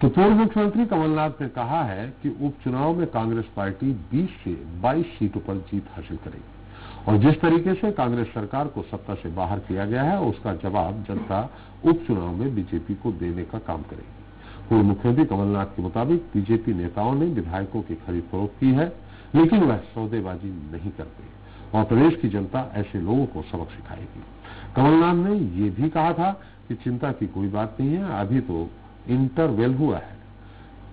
तो पूर्व मुख्यमंत्री कमलनाथ ने कहा है कि उपचुनाव में कांग्रेस पार्टी 20 से 22 सीटों पर जीत हासिल करेगी और जिस तरीके से कांग्रेस सरकार को सत्ता से बाहर किया गया है उसका जवाब जनता उपचुनाव में बीजेपी को देने का काम करेगी। पूर्व मुख्यमंत्री कमलनाथ के मुताबिक बीजेपी नेताओं ने विधायकों की खरीद फरोख्त की है, लेकिन वह सौदेबाजी नहीं करते और प्रदेश की जनता ऐसे लोगों को सबक सिखाएगी। कमलनाथ ने यह भी कहा था कि चिंता की कोई बात नहीं है, अभी तो इंटरवेल हुआ है,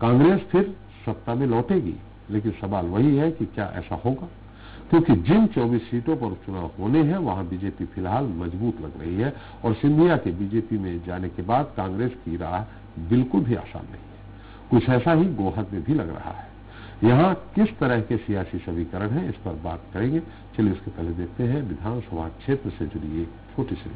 कांग्रेस फिर सत्ता में लौटेगी, लेकिन सवाल वही है कि क्या ऐसा होगा, क्योंकि जिन 24 सीटों पर उपचुनाव होने हैं वहां बीजेपी फिलहाल मजबूत लग रही है और सिंधिया के बीजेपी में जाने के बाद कांग्रेस की राह बिल्कुल भी आसान नहीं है। कुछ ऐसा ही गोहद में भी लग रहा है। यहाँ किस तरह के सियासी समीकरण है, इस पर बात करेंगे। चलिए इसके पहले देखते हैं विधानसभा क्षेत्र से जुड़ी एक छोटी सी।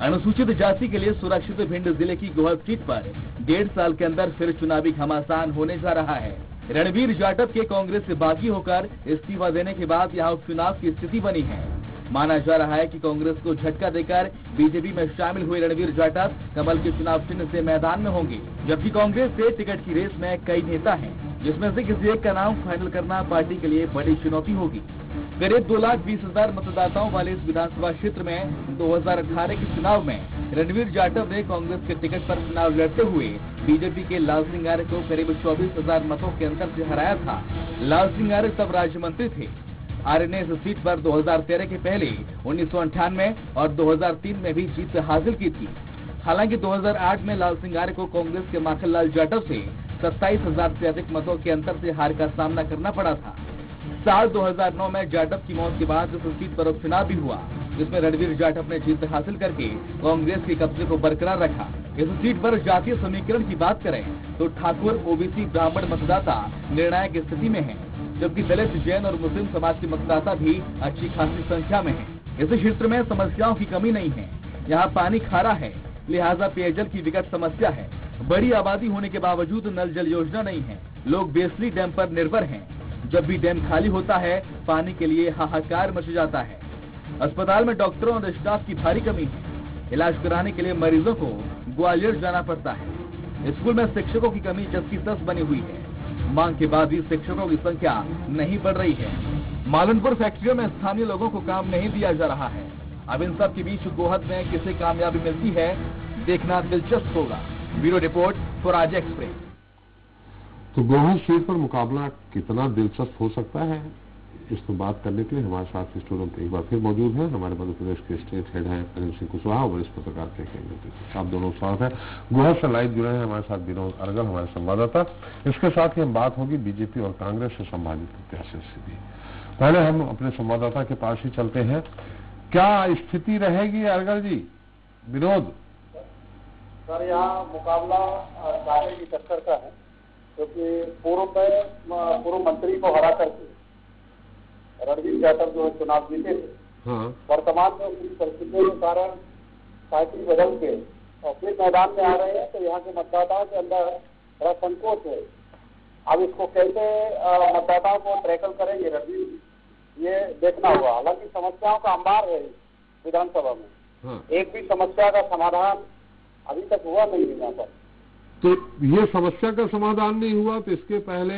अनुसूचित जाति के लिए सुरक्षित भिंड जिले की गोहद सीट पर 1.5 साल के अंदर फिर चुनावी घमासान होने जा रहा है। रणवीर जाटव के कांग्रेस से बागी होकर इस्तीफा देने के बाद यहाँ उपचुनाव की स्थिति बनी है। माना जा रहा है कि कांग्रेस को झटका देकर बीजेपी में शामिल हुए रणवीर जाटव कमल के चुनाव चिन्ह से मैदान में होंगे, जबकि कांग्रेस से टिकट की रेस में कई नेता हैं, जिसमें से किसी एक का नाम फाइनल करना पार्टी के लिए बड़ी चुनौती होगी। करीब 2,20,000 मतदाताओं वाले इस विधानसभा क्षेत्र में 2018 के चुनाव में रणवीर जाटव ने कांग्रेस के टिकट पर चुनाव लड़ते हुए बीजेपी के लाल सिंह आर्य को करीब 24,000 मतों के अंतर से हराया था। लाल सिंह आर्य तब राज्य मंत्री थे। आर्य ने इस सीट पर 2013 के पहले 1998 और 2003 में भी जीत हासिल की थी। हालांकि 2008 में लाल सिंह आर्य को कांग्रेस के माखनलाल जाटव से 27,000 से अधिक मतों के अंतर से हार का सामना करना पड़ा था। साल 2009 में जाटव की मौत के बाद इस सीट पर उपचुनाव भी हुआ, जिसमें रणवीर जाटव ने जीत हासिल करके कांग्रेस के कब्जे को बरकरार रखा। इस सीट पर जातीय समीकरण की बात करें तो ठाकुर, ओबीसी, ब्राह्मण मतदाता निर्णायक स्थिति में हैं, जबकि दलित, जैन और मुस्लिम समाज के मतदाता भी अच्छी खासी संख्या में हैं। इस क्षेत्र में समस्याओं की कमी नहीं है। यहाँ पानी खारा है, लिहाजा पेयजल की विकट समस्या है। बड़ी आबादी होने के बावजूद नल जल योजना नहीं है। लोग बेसली डैम पर निर्भर हैं। जब भी डैम खाली होता है पानी के लिए हाहाकार मच जाता है। अस्पताल में डॉक्टरों और स्टाफ की भारी कमी है। इलाज कराने के लिए मरीजों को ग्वालियर जाना पड़ता है। स्कूल में शिक्षकों की कमी 10 की 10 बनी हुई है। मांग के बाद भी शिक्षकों की संख्या नहीं बढ़ रही है। मालनपुर फैक्ट्रियों में स्थानीय लोगों को काम नहीं दिया जा रहा है। अब इन सब के बीच गोहद में किसे कामयाबी मिलती है, देखना दिलचस्प होगा। Bureau report, Swaraj express. तो गोहद सीट पर मुकाबला कितना दिलचस्प हो सकता है, इस पर बात करने के लिए हमारे साथ स्टूडियो में एक बार फिर मौजूद है हमारे मध्य प्रदेश के स्टेट हेड हैं अनिल सिंह कुशवाहा और वरिष्ठ पत्रकार के आप दोनों स्वागत है। गोहद से लाइव जुड़े हैं हमारे साथ विनोद अर्गल, हमारे संवाददाता। इसके साथ ही हम बात होगी बीजेपी और कांग्रेस से संभावित प्रत्याशी स्थिति। पहले हम अपने संवाददाता के पास ही चलते हैं। क्या स्थिति रहेगी अर्गल जी? विनोद सर, यहाँ मुकाबला कांग्रेस की टक्कर का है, क्योंकि पूर्व मंत्री को हरा करके रणवीर जाटव जो चुनाव जीते थे, वर्तमान में उनकी परिस्थितियों के कारण पार्टी बदल के और फिर मैदान में आ रहे हैं, तो यहाँ के मतदाताओं के अंदर बड़ा संकोच है। अब इसको कैसे मतदाताओं को टैकल करेंगे रणवीर, ये देखना होगा। हालांकि समस्याओं का अंबार है विधानसभा में, एक भी समस्या का समाधान अभी तक हुआ नहीं है यहाँ पर। तो ये समस्या का समाधान नहीं हुआ तो इसके पहले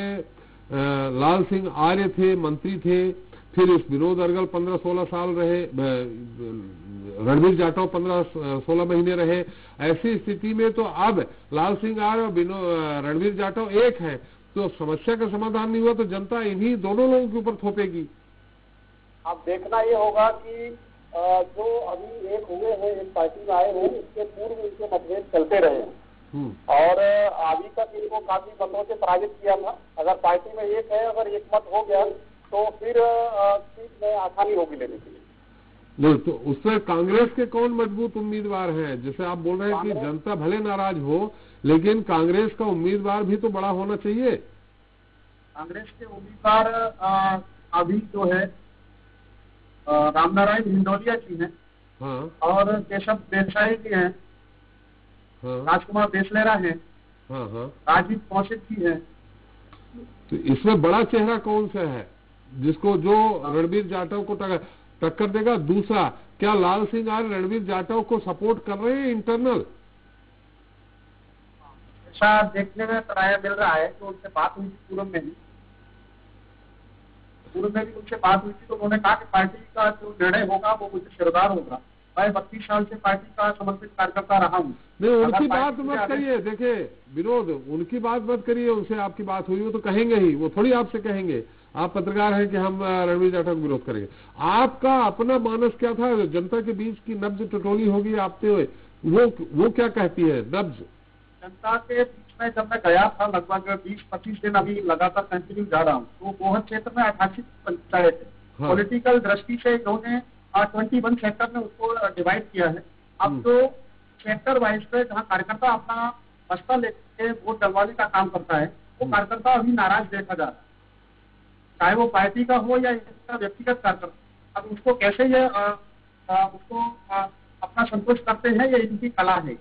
लाल सिंह आर्य थे, मंत्री थे, फिर इस विनोद अर्गल 15-16 साल रहे, रणवीर जाटव 15-16 महीने रहे। ऐसी स्थिति में तो अब लाल सिंह आर्य और रणवीर जाटव एक है, तो समस्या का समाधान नहीं हुआ तो जनता इन्हीं दोनों लोगों के ऊपर थोपेगी। अब देखना ये होगा कि जो अभी एक हुए हैं, एक पार्टी में आए हैं, इसके पूर्व इनके मतभेद चलते रहे और अभी तक इनको काफी मतों से पराजित किया था। अगर पार्टी में एक है, अगर एक मत हो गया तो फिर सीट में आसानी होगी लेने के लिए। नहीं तो उसमें कांग्रेस के कौन मजबूत उम्मीदवार हैं? जैसे आप बोल रहे हैं कि जनता भले नाराज हो, लेकिन कांग्रेस का उम्मीदवार भी तो बड़ा होना चाहिए। कांग्रेस के उम्मीदवार अभी जो है रामनारायण हिंडोलिया जी हैं, और केशव देसाई जी हैं, राजकुमार देसलेरा हैं, राजीव कौशिक जी हैं। तो इसमें बड़ा चेहरा कौन सा है जिसको जो रणवीर जाटव को टक्कर? टक्कर देगा? दूसरा, क्या लाल सिंह आर्य रणवीर जाटव को सपोर्ट कर रहे हैं इंटरनल? ऐसा देखने में प्राय मिल रहा है कि उनसे बात हुई थी पूर्व में भी उनसे बात हुई थी, तो उन्होंने कहा कि पार्टी का जो निर्णय होगा वो मुझे शिरदार होगा। मैं 32 साल से पार्टी का समर्पित कार्यकर्ता रहा हूँ। नहीं, उनकी बात मत करिए। देखिए विनोद, उनकी बात मत करिए, उनसे आपकी बात हुई हो तो कहेंगे ही, वो थोड़ी आपसे कहेंगे। आप पत्रकार हैं कि हम रणवीर जाटव का विरोध करेंगे। आपका अपना मानस क्या था? जनता के बीच की नब्ज टटोली होगी आपते हुए, वो क्या कहती है नब्ज? जनता के बीच में जब मैं गया था, लगभग 20-25 दिन अभी लगातार कंटिन्यू जा रहा हूँ, तो गोहद क्षेत्र में 88 पंचायत है। हाँ। पॉलिटिकल दृष्टि से इन्होंने 21 सेक्टर में उसको डिवाइड किया है। अब तो सेक्टर वाइज पे जहाँ कार्यकर्ता अपना बस्ता लेके वोट डलवाने का काम करता है, वो कार्यकर्ता अभी नाराज देखा जा रहा है, चाहे वो पार्टी का हो या इसका व्यक्तिगत कार्यकर्ता। अब उसको कैसे ये अपना संतोष करते हैं, ये इनकी कला है।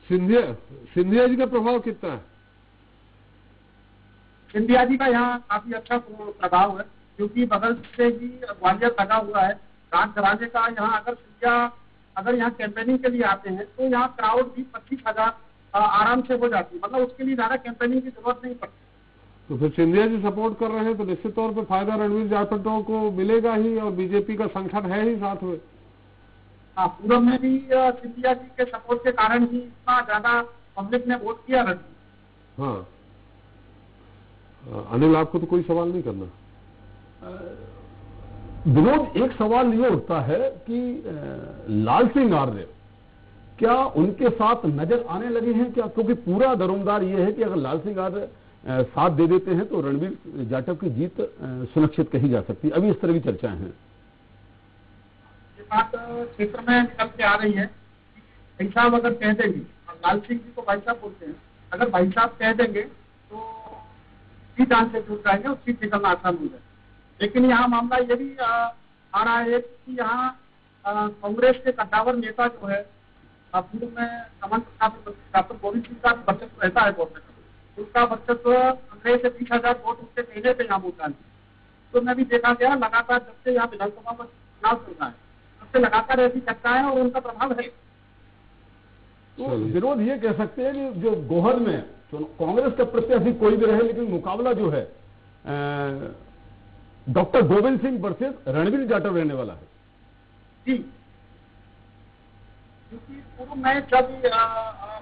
सिंधिया जी का प्रभाव कितना है? सिंधिया जी का यहाँ काफी अच्छा प्रभाव है, क्योंकि बगल से ही ग्वालियर लगा हुआ है। राज घराने का यहाँ अगर सिंधिया अगर यहाँ कैंपेनिंग के लिए आते हैं तो यहाँ क्राउड भी 25,000 आराम से हो जाती है। मतलब उसके लिए ज्यादा कैंपेनिंग की जरूरत नहीं पड़ती। तो फिर सिंधिया जी सपोर्ट कर रहे हैं तो निश्चित तौर पे फायदा रणवीर जाटव को मिलेगा ही, और बीजेपी का संगठन है ही साथ में। हाँ, पूर्व में भी सिंधिया जी के सपोर्ट के कारण ही इतना ज्यादा पब्लिक ने वोट किया रणवीर। हाँ, अनिल आपको तो कोई सवाल नहीं करना। विनोद, एक सवाल ये उठता है कि लाल सिंह आर्य क्या उनके साथ नजर आने लगे हैं क्या? क्योंकि पूरा दरोमदार ये है कि अगर लाल सिंह आर्य साथ दे देते हैं तो रणवीर जाटव की जीत सुनिश्चित कही जा सकती है। अभी इस तरह की चर्चाएं हैं। ये बात क्षेत्र में निकल के आ रही है। भाई साहब अगर कह देंगे, लाल सिंह जी को भाई साहब बोलते हैं, अगर भाई साहब कह देंगे तो सीट आंसर जुड़ जाएंगे और सीट निकलना आसान हो जाए। लेकिन यहाँ मामला ये भी आ रहा है कि यहाँ कांग्रेस के कद्दावर नेता जो है, पूर्व में कमल डॉक्टर गोविंद सिंह का भी वर्चस्व रहता है बहुत, उसका वर्चस्व 15 से 20,000 वोट उसके पहले पे यहाँ वोट डाले। तो मैं भी देखा गया लगातार जब से यहाँ विधानसभा में चुनाव चल रहा है तब से लगातार ऐसी चर्चाएं और उनका प्रभाव है। तो विरोध ये कह सकते हैं कि जो गोहद में कांग्रेस का प्रत्याशी कोई भी रहे, लेकिन मुकाबला जो है डॉक्टर गोविंद सिंह वर्सेस रणवीर जाटव रहने वाला है। जी, क्योंकि पूर्व में जब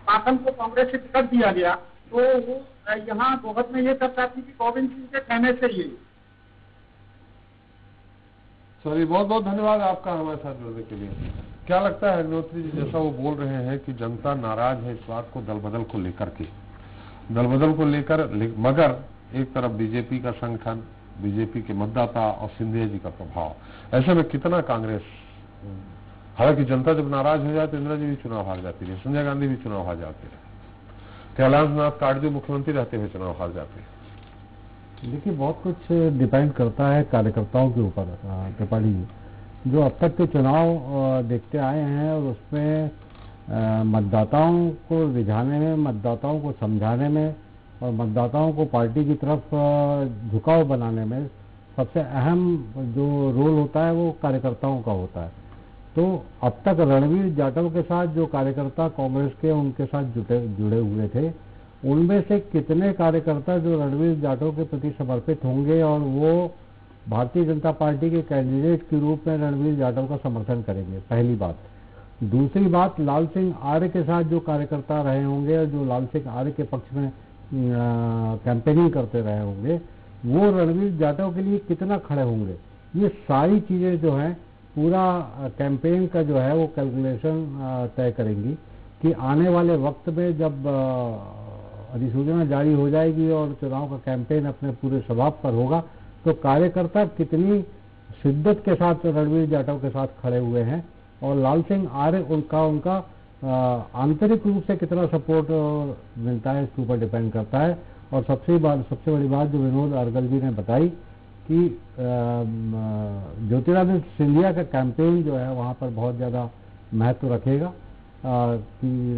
माखन को कांग्रेस से टिकट दिया गया तो वो यहाँ गोहद में ये चर्चा थी कि गोविंद सिंह के कहने से ये। सॉरी, बहुत बहुत धन्यवाद आपका हमारे साथ जुड़ने के लिए। क्या लगता है अग्निहोत्री जी, जैसा वो बोल रहे हैं कि जनता नाराज है इस बात को दल बदल को लेकर, मगर एक तरफ बीजेपी का संगठन, बीजेपी के मतदाता और सिंधिया जी का प्रभाव, ऐसे में कितना कांग्रेस, हालांकि जनता जब नाराज हो जाए तो इंदिरा जी भी चुनाव हार जाती है, संजय गांधी भी चुनाव हार जाते हैं, कैलाश नाथ काटजू मुख्यमंत्री रहते हुए चुनाव हार जाते हैं। देखिए, बहुत कुछ डिपेंड करता है कार्यकर्ताओं के ऊपर। त्रिपाठी जी जो अब तक के चुनाव देखते आए हैं और उसमें मतदाताओं को रिझाने में, मतदाताओं को समझाने में और मतदाताओं को पार्टी की तरफ झुकाव बनाने में सबसे अहम जो रोल होता है वो कार्यकर्ताओं का होता है। तो अब तक रणवीर जाटव के साथ जो कार्यकर्ता कांग्रेस के उनके साथ जुड़े हुए थे, उनमें से कितने कार्यकर्ता जो रणवीर जाटव के प्रति समर्पित होंगे और वो भारतीय जनता पार्टी के कैंडिडेट के रूप में रणवीर जाटव का समर्थन करेंगे, पहली बात। दूसरी बात, लाल सिंह आर्य के साथ जो कार्यकर्ता रहे होंगे और जो लाल सिंह आर्य के पक्ष में कैंपेनिंग करते रहे होंगे, वो रणवीर जाटव के लिए कितना खड़े होंगे। ये सारी चीजें जो हैं पूरा कैंपेन का जो है वो कैलकुलेशन तय करेंगी कि आने वाले वक्त में जब अधिसूचना जारी हो जाएगी और चुनाव का कैंपेन अपने पूरे स्वभाव पर होगा तो कार्यकर्ता कितनी शिद्दत के साथ रणवीर जाटव के साथ खड़े हुए हैं और लाल सिंह आर्य उनका आंतरिक रूप से कितना सपोर्ट मिलता है इसके ऊपर डिपेंड करता है। और सबसे बड़ी बात जो विनोद अर्गल जी ने बताई कि ज्योतिरादित्य सिंधिया का कैंपेन जो है वहाँ पर बहुत ज़्यादा महत्व रखेगा कि